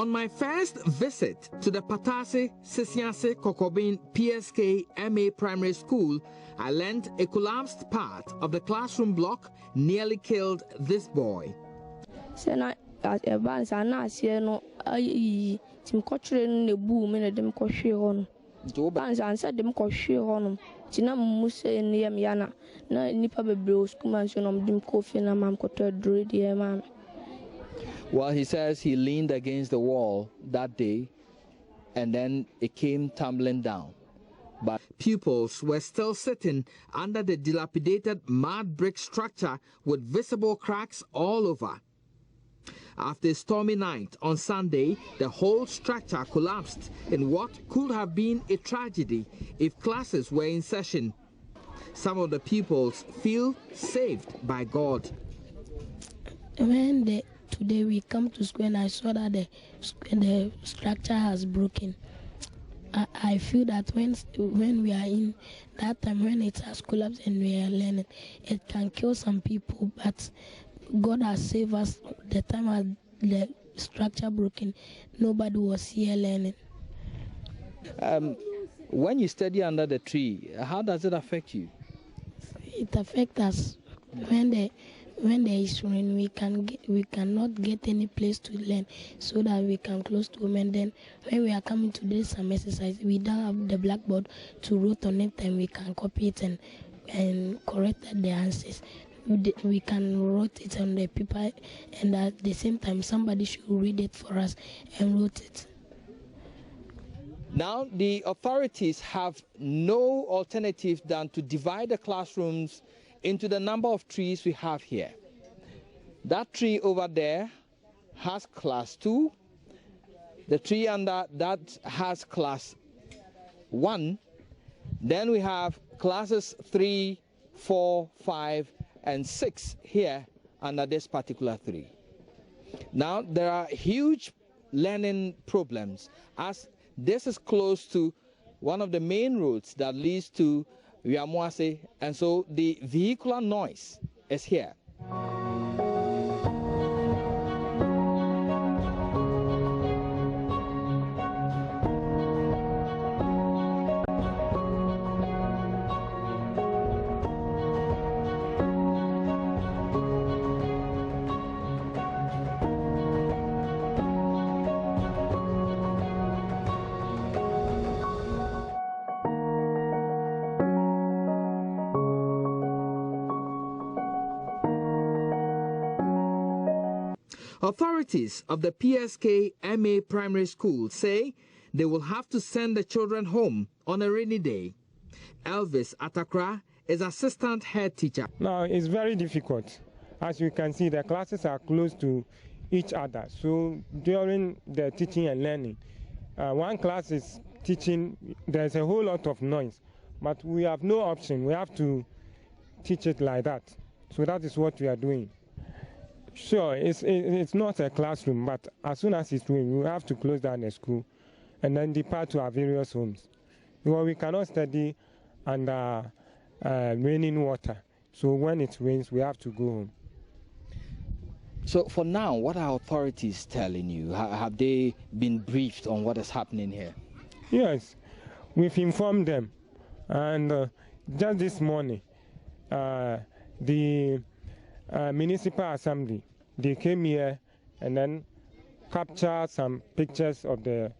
On my first visit to the Patase Sisiase Kokobin PSK MA Primary School, I learned a collapsed part of the classroom block nearly killed this boy. Well, he says he leaned against the wall that day and then it came tumbling down. But pupils were still sitting under the dilapidated mud brick structure with visible cracks all over. After a stormy night on Sunday, the whole structure collapsed in what could have been a tragedy if classes were in session. Some of the pupils feel saved by God. Today we come to school and I saw that the structure has broken. I feel that when we are in that time, when it has collapsed and we are learning, it can kill some people, but God has saved us. The time the structure broken, nobody was here learning. When you study under the tree, how does it affect you? It affects us. When there is rain, we cannot get any place to learn, so that we can close to home. And then when we are coming to do some exercise, we don't have the blackboard to write on it, and we can copy it and correct the answers. We can write it on the paper, and at the same time somebody should read it for us and wrote it. Now the authorities have no alternative than to divide the classrooms into the number of trees we have here. That tree over there has class 2. The tree under that has class 1. Then we have classes 3, 4, 5, and 6 here under this particular tree. Now there are huge learning problems as this is close to one of the main roads that leads to Yamuase, and so the vehicular noise is here. Authorities of the PSK MA Primary School say they will have to send the children home on a rainy day. Elvis Atakra is assistant head teacher. Now, it's very difficult. As you can see, the classes are close to each other. So during the teaching and learning, one class is teaching, there's a whole lot of noise. But we have no option. We have to teach it like that. So that is what we are doing. Sure, it's not a classroom, but as soon as it's raining, we have to close down the school and then depart to our various homes. Because we cannot study under raining water. So when it rains, we have to go home. So for now, what are authorities telling you? Have they been briefed on what is happening here? Yes, we've informed them. And just this morning, the Municipal Assembly, they came here and then captured some pictures of the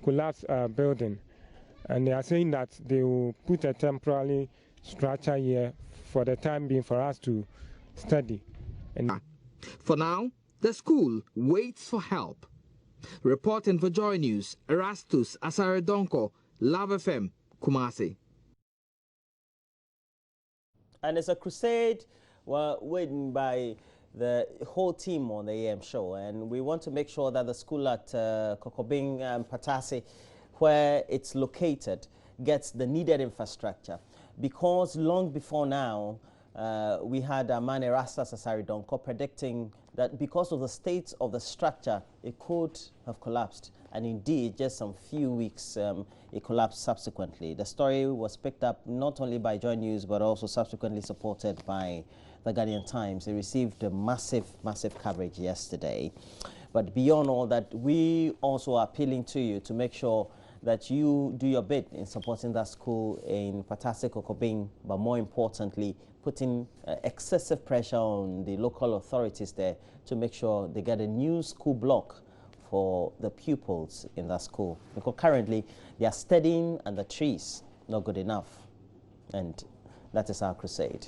collapsed building. And they are saying that they will put a temporary structure here for the time being for us to study. And for now, the school waits for help. Reporting for Joy News, Erastus Asaredonko, Love FM, Kumasi. And it's a crusade written by the whole team on the AM show, and we want to make sure that the school at Kokobing and Patase, where it's located, gets the needed infrastructure, because long before now we had Man Erastus Asaredonko predicting that because of the state of the structure, it could have collapsed. And indeed, just some few weeks, it collapsed subsequently. The story was picked up not only by Joy News, but also subsequently supported by the Ghanaian Times. It received a massive, massive coverage yesterday. But beyond all that, we also are appealing to you to make sure that you do your bit in supporting that school in Patase Kokobing, but more importantly, putting excessive pressure on the local authorities there to make sure they get a new school block for the pupils in that school. Because currently, they are studying under trees, not good enough. And that is our crusade.